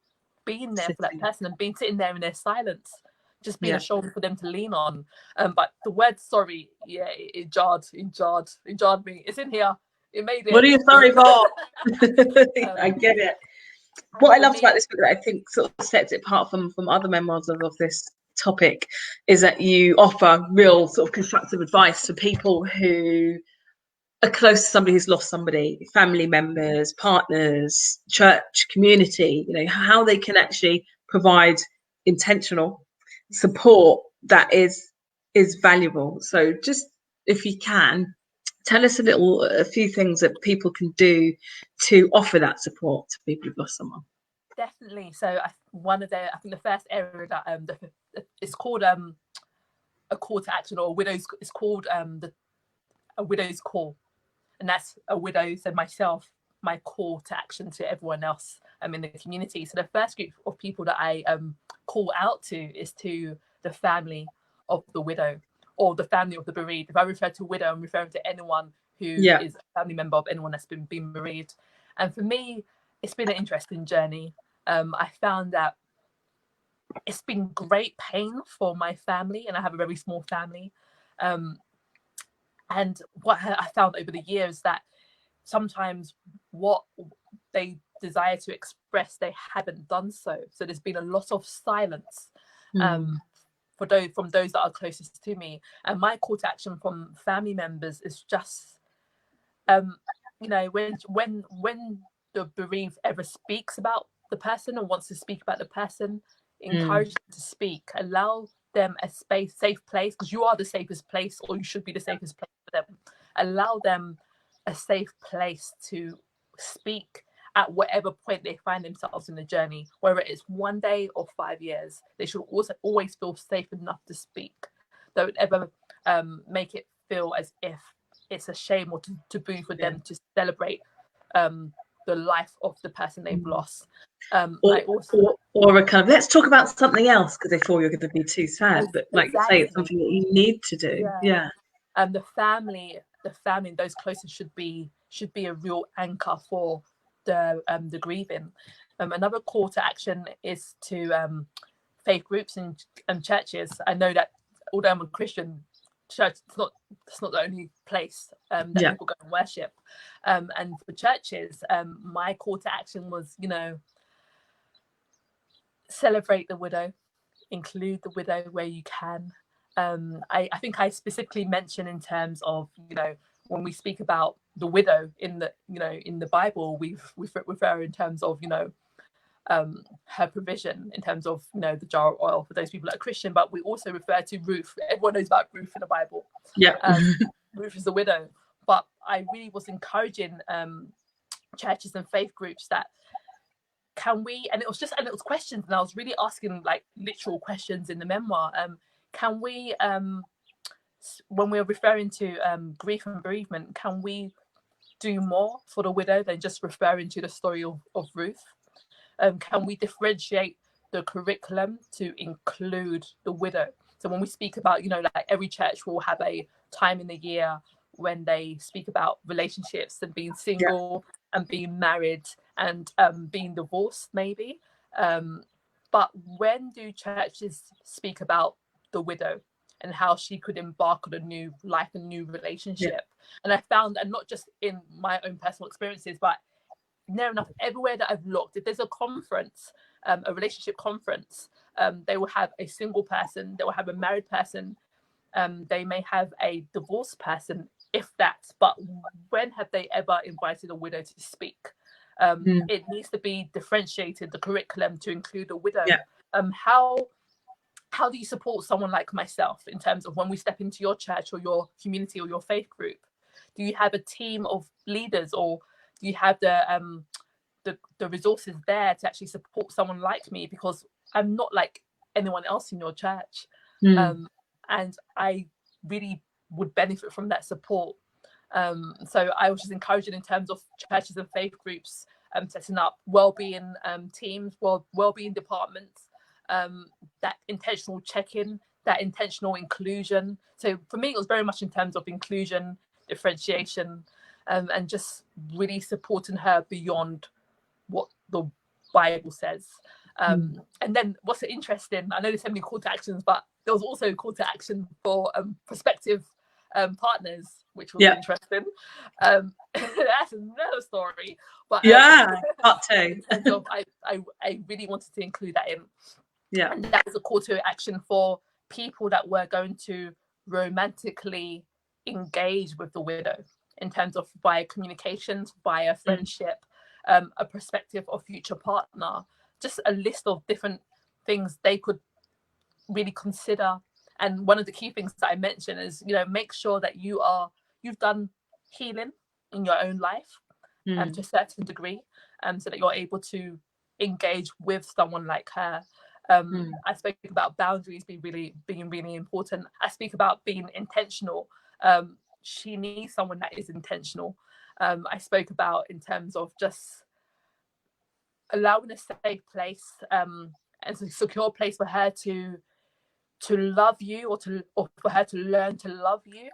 being there for that person and sitting there in their silence, just being a shoulder for them to lean on. But the word sorry, it jarred me. It's in here. It made it. What are you sorry for? I get it. What I loved about this book that I think sort of sets it apart from other memoirs of this topic is that you offer real sort of constructive advice for people who are close to somebody who's lost somebody, family members, partners, church, community, you know, how they can actually provide intentional support that is valuable. So just, if you can, tell us a few things that people can do to offer that support to people who've lost someone. Definitely. So I think the first area that it's called a call to action, or widow's, it's called a widow's call, and that's a widow, so myself, my call to action to everyone else in the community. So the first group of people that I call out to is to the family of the widow, or the family of the bereaved. If I refer to widow, I'm referring to anyone who is a family member of anyone that's been bereaved. And for me, it's been an interesting journey. I found that it's been great pain for my family, and I have a very small family. And what I found over the years, that sometimes what they desire to express, they haven't done so. So there's been a lot of silence from those that are closest to me. And my call to action from family members is just, you know, when the bereaved ever speaks about the person or wants to speak about the person, encourage them to speak, allow them a safe place, because you are the safest place, or you should be the safest place for them. Allow them a safe place to speak at whatever point they find themselves in the journey, whether it's 1 day or 5 years. They should also always feel safe enough to speak. Don't ever make it feel as if it's a shame or taboo for them to celebrate the life of the person they've lost. Or a kind of, let's talk about something else, because they thought you're going to be too sad. But like you say, it's something that you need to do. The family, those closest should be a real anchor for the grieving. Another call to action is to faith groups and churches. I know that although I'm a Christian, church, it's not the only place that people go and worship. And for churches, my call to action was, you know, celebrate the widow, include the widow where you can. I think I specifically mentioned in terms of, you know, when we speak about the widow in the Bible, we refer in terms of, you know, her provision, in terms of, you know, the jar of oil for those people that are Christian, but we also refer to Ruth. Everyone knows about Ruth in the Bible. Ruth is the widow. But I really was encouraging churches and faith groups that can we, and it was questions, and I was really asking like literal questions in the memoir. Can we, when we're referring to grief and bereavement, can we do more for the widow than just referring to the story of Ruth? Can we differentiate the curriculum to include the widow? So when we speak about, you know, like every church will have a time in the year when they speak about relationships and being single and being married and being divorced, maybe. But when do churches speak about the widow and how she could embark on a new life, a new relationship? And I found, and not just in my own personal experiences, but near enough everywhere that I've looked, if there's a conference, a relationship conference, they will have a single person, they will have a married person, they may have a divorced person if that. But when have they ever invited a widow to speak? It needs to be differentiated, the curriculum, to include a widow. How do you support someone like myself in terms of when we step into your church or your community or your faith group? Do you have a team of leaders, or do you have the resources there to actually support someone like me? Because I'm not like anyone else in your church. And I really would benefit from that support. So I was just encouraging in terms of churches and faith groups setting up wellbeing teams, wellbeing departments, that intentional check-in, that intentional inclusion. So for me, it was very much in terms of inclusion, differentiation, and just really supporting her beyond what the Bible says. And then what's interesting, I know there's so many call to actions, but there was also a call to action for prospective partners, which was interesting. That's another story. But part two. I really wanted to include that in. And that was a call to action for people that were going to romantically engage with the widow in terms of via communications, via friendship, a perspective of future partner, just a list of different things they could really consider. And one of the key things that I mentioned is, make sure that you've done healing in your own life to a certain degree, so that you're able to engage with someone like her. I spoke about boundaries being really important. I speak about being intentional. She needs someone that is intentional. I spoke about in terms of just allowing a safe place and a secure place for her to love you, or for her to learn to love you,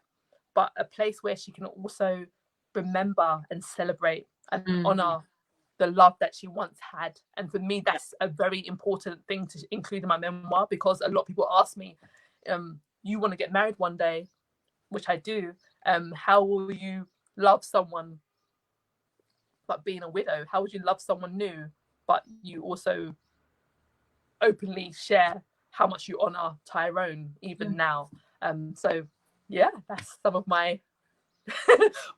but a place where she can also remember and celebrate and honor the love that she once had. And for me, that's a very important thing to include in my memoir, because a lot of people ask me, you want to get married one day, which I do. How will you love someone but being a widow? How would you love someone new but you also openly share how much you honor Tyrone even now? So yeah, that's some of my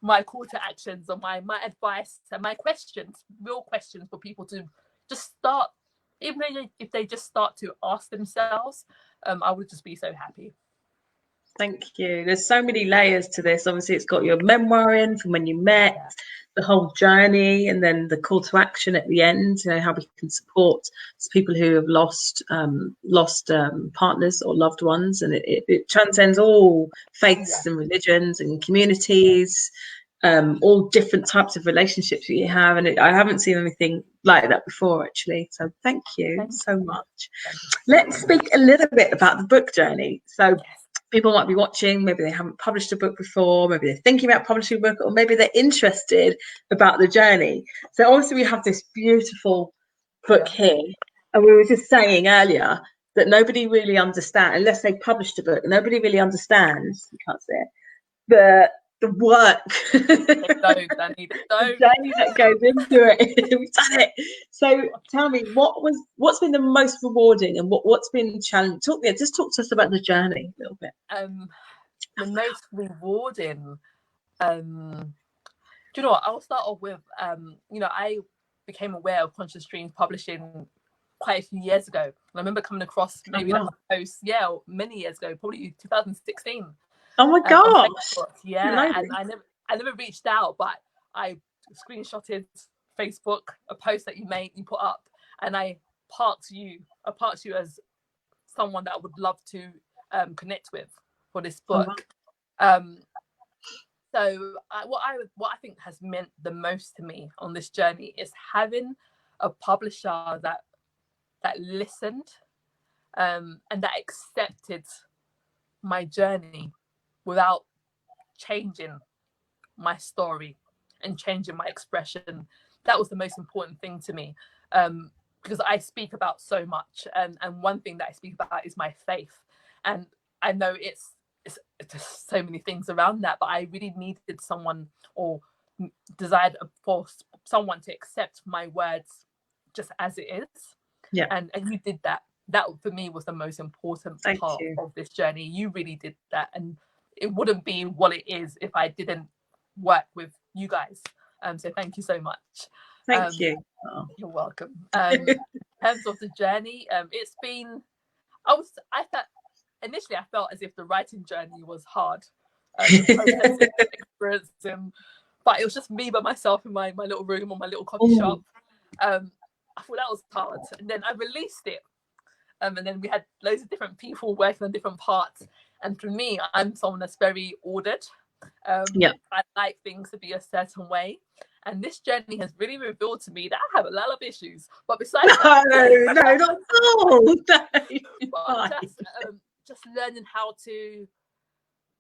my call to actions, or my advice and my questions, real questions for people to just start, even if they just start to ask themselves. I would just be so happy. Thank you. There's so many layers to this. Obviously, it's got your memoir in from when you met, the whole journey, and then the call to action at the end, how we can support people who have lost partners or loved ones. And it transcends all faiths and religions and communities, all different types of relationships that you have. And I haven't seen anything like that before, actually. So thank you so much. Let's speak a little bit about the book journey. So people might be watching, maybe they haven't published a book before, maybe they're thinking about publishing a book, or maybe they're interested about the journey. So obviously we have this beautiful book here, and we were just saying earlier that nobody really understands, unless they published a book, nobody really understands, you can't see it, the work, the journey that goes into it. We've done it. So tell me, what's been the most rewarding, and what's been challenging? Just talk to us about the journey a little bit. The most rewarding, do you know what? I'll start off with I became aware of Conscious Streams publishing quite a few years ago. I remember coming across maybe like a post, many years ago, probably 2016. Oh my gosh! And I never reached out, but I screenshotted Facebook a post that you put up, and I parked you as someone that I would love to connect with for this book. So what I think has meant the most to me on this journey is having a publisher that listened and that accepted my journey without changing my story and changing my expression. That was the most important thing to me, because I speak about so much, and one thing that I speak about is my faith, and I know it's just so many things around that, but I really needed someone, or desired for someone to accept my words just as it is. And you did that. That for me was the most important part of this journey. You really did that, and it wouldn't be what it is if I didn't work with you guys. So thank you so much. Thank you. Oh. You're welcome. In terms of the journey, it's been, I felt initially as if the writing journey was hard, processing, experiencing, but it was just me by myself in my little room or my little coffee shop. I thought that was hard, and then I released it, and then we had loads of different people working on different parts. And for me, I'm someone that's very ordered. I like things to be a certain way. And this journey has really revealed to me that I have a lot of issues. But besides that, no, not at all. Just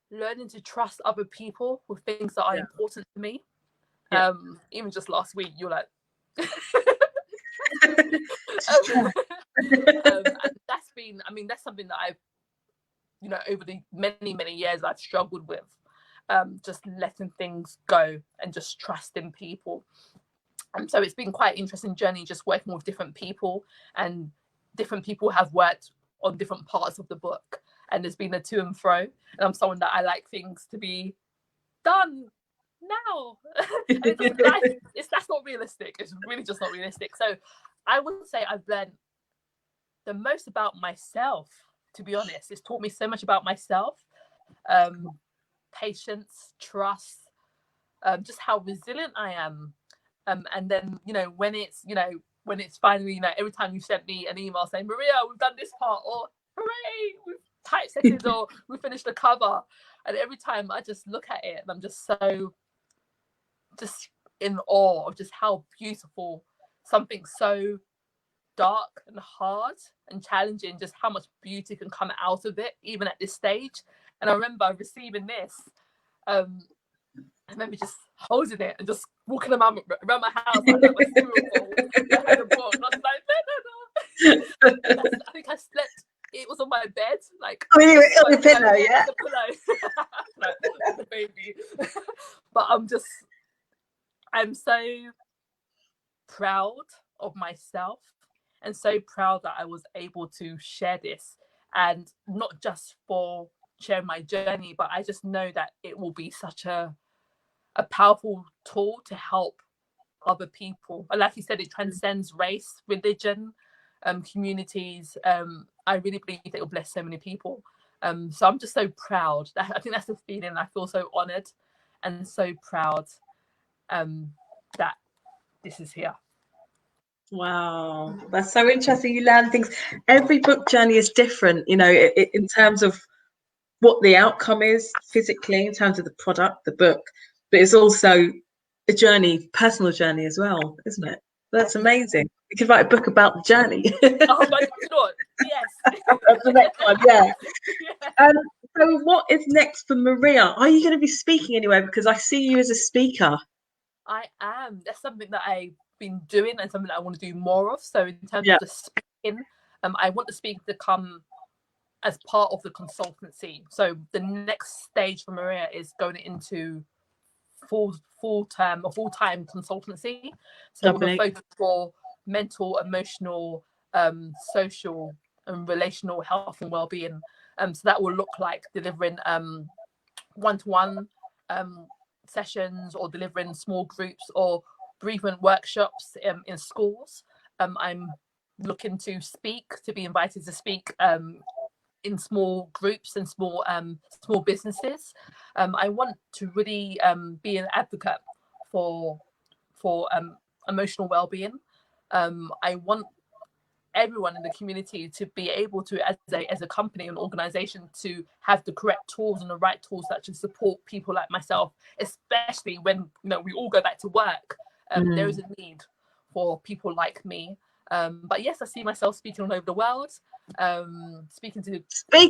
learning to trust other people with things that are important to me. Even just last week, you're like, and that's been, that's something that I've, over the many years I've struggled with. Just letting things go and just trusting people. So it's been quite an interesting journey, just working with different people, and different people have worked on different parts of the book, and there's been a to and fro, and I'm someone that I like things to be done now. And that's not realistic. It's really just not realistic. So I would say I've learned the most about myself, to be honest. It's taught me so much about myself. Patience, trust, just how resilient I am, and then when it's finally, every time you sent me an email saying, Maria, we've done this part, or hooray, we've typesetted, or we finished the cover, and every time I just look at it and I'm just so in awe of just how beautiful something so dark and hard and challenging, just how much beauty can come out of it, even at this stage. And I remember receiving this, I remember just holding it and just walking around my house like that, my cereal bowl. I had a book, and I was like, no. I think I slept. It was on my bed, like on the pillow, yeah. The pillow, like the baby. But I'm so proud of myself, and so proud that I was able to share this, and not just for share my journey, but I just know that it will be such a powerful tool to help other people. And like you said, it transcends race, religion, communities. I really believe that it will bless so many people. So I'm just so proud. I think that's the feeling. I feel so honored and so proud that this is here. Wow, that's so interesting. You learn things. Every book journey is different, in terms of what the outcome is physically, in terms of the product, the book, but it's also a journey, personal journey as well, isn't it? That's amazing. You could write a book about the journey. Oh my God, yes. That's the next one, yeah. So what is next for Maria? Are you going to be speaking anywhere? Because I see you as a speaker. I am. That's something that I've been doing and something that I want to do more of. So in terms of the speaking, I want the speaking to come as part of the consultancy. So the next stage for Maria is going into full-time consultancy. So we're going to focus for mental, emotional, social and relational health and well-being. So that will look like delivering one-to-one sessions, or delivering small groups or bereavement workshops in schools. I'm looking to be invited to speak in small groups and small businesses. I want to really be an advocate for emotional well-being. I want everyone in the community to be able to, as a company and organization, to have the correct tools and the right tools that should support people like myself, especially when we all go back to work. There is a need for people like me. But yes, I see myself speaking all over the world, speaking to every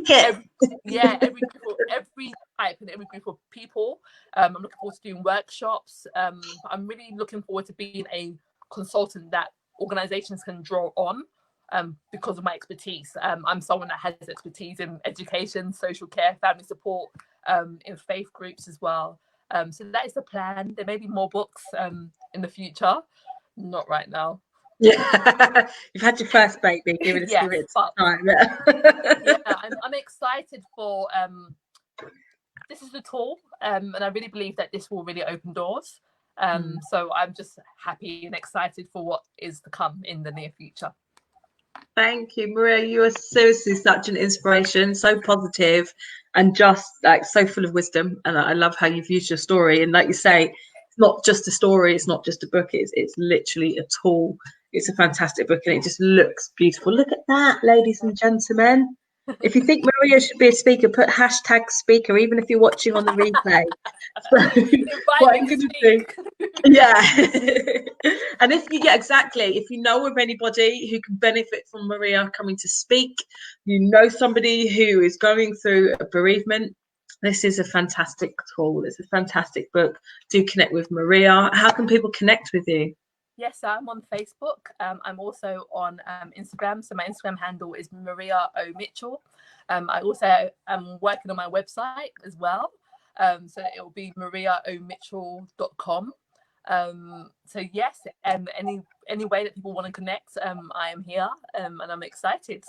type and every group of people. I'm looking forward to doing workshops. I'm really looking forward to being a consultant that organizations can draw on because of my expertise. I'm someone that has expertise in education, social care, family support, in faith groups as well. So that is the plan. There may be more books in the future, not right now. Yeah, you've had your first baby. Give it time. Yeah, I'm excited for this is the tool, and I really believe that this will really open doors. So I'm just happy and excited for what is to come in the near future. Thank you, Maria. You are seriously such an inspiration, so positive and just like so full of wisdom. And I love how you've used your story. And like you say, it's not just a story, it's not just a book, it's literally a tool. It's a fantastic book and it just looks beautiful. Look at that, ladies and gentlemen. If you think Maria should be a speaker, put hashtag speaker, even if you're watching on the replay. So, what I'm going to do, yeah. And if you, yeah, exactly. If you know of anybody who can benefit from Maria coming to speak, you know somebody who is going through a bereavement, this is a fantastic tool. It's a fantastic book. Do connect with Maria. How can people connect with you? Yes, I'm on Facebook. I'm also on Instagram. So my Instagram handle is Maria O Mitchell. I also am working on my website as well. So it will be mariaomitchell.com. So yes, any way that people want to connect, I am here, and I'm excited.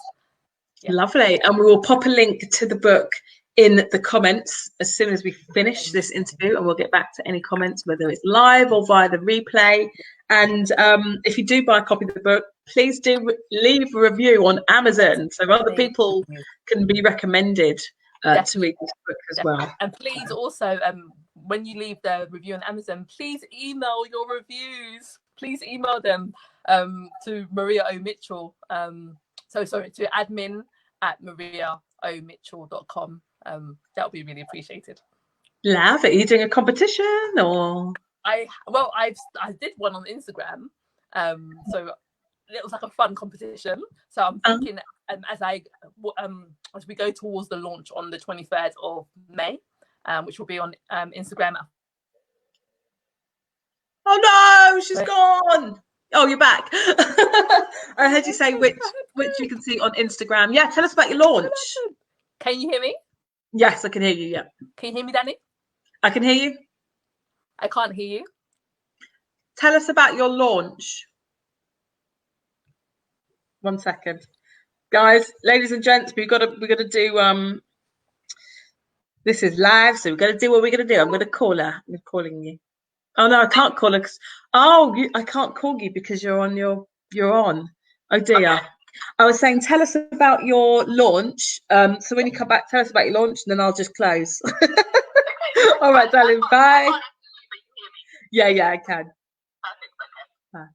Yeah. Lovely. And we will pop a link to the book in the comments as soon as we finish this interview, and we'll get back to any comments, whether it's live or via the replay. And if you do buy a copy of the book, please do leave a review on Amazon so other people can be recommended to read this book as well. And please also, when you leave the review on Amazon, please email your reviews. Please email them to Maria O Mitchell. To admin@mariaomitchell.com. That would be really appreciated. Love it. Are you doing a competition or? I did one on Instagram. So it was like a fun competition. So I'm thinking as we go towards the launch on the 23rd of May, which will be on Instagram. Oh no, she's gone. Oh, you're back. I heard you say which you can see on Instagram. Yeah, tell us about your launch. Can you hear me? Yes, I can hear you. Yeah. Can you hear me, Danny? I can hear you. I can't hear you. Tell us about your launch. 1 second, guys, ladies and gents. We gotta do. This is live, so we've got to do what we're gonna do. I'm gonna call her. I'm calling you. Oh no, I can't call her. I can't call you because you're on. Oh dear. Okay. I was saying, tell us about your launch. So when you come back, tell us about your launch, and then I'll just close. All right, darling. Bye. Yeah, I can. Bye.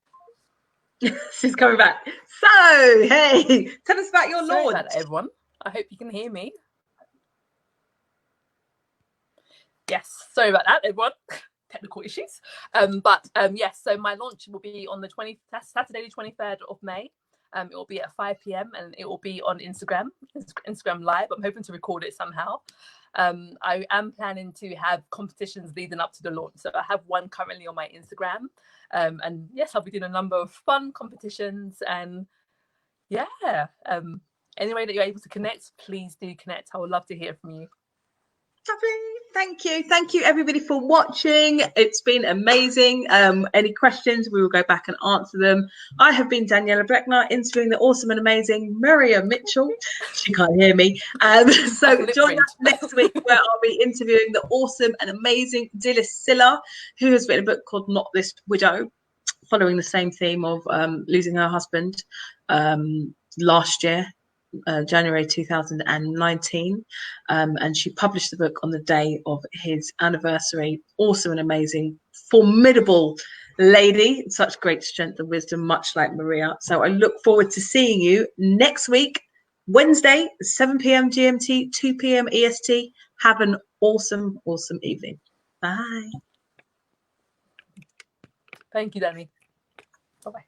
She's coming back. So, hey, tell us about your launch. Sorry about that, everyone. I hope you can hear me. Yes, sorry about that, everyone. Technical issues. Yes, so my launch will be on the Saturday, the 23rd of May. It will be at 5 p.m. and it will be on Instagram Live. I'm hoping to record it somehow. I am planning to have competitions leading up to the launch. So I have one currently on my Instagram. And yes, I'll be doing a number of fun competitions. And yeah, any way that you're able to connect, please do connect. I would love to hear from you. Lovely. Thank you everybody for watching. It's been amazing. Any questions, we will go back and answer them. I have been Daniela Breckner, interviewing the awesome and amazing Maria Mitchell. She can't hear me. So join us next week where I'll be interviewing the awesome and amazing Dilys Silla, who has written a book called Not This Widow, following the same theme of losing her husband last year. January 2019, and she published the book on the day of his anniversary. Awesome and amazing, formidable lady, such great strength and wisdom, much like Maria. So I look forward to seeing you next week, Wednesday, 7 p.m. GMT, 2 p.m. EST. Have an awesome evening. Bye. Thank you, Danny. Bye-bye.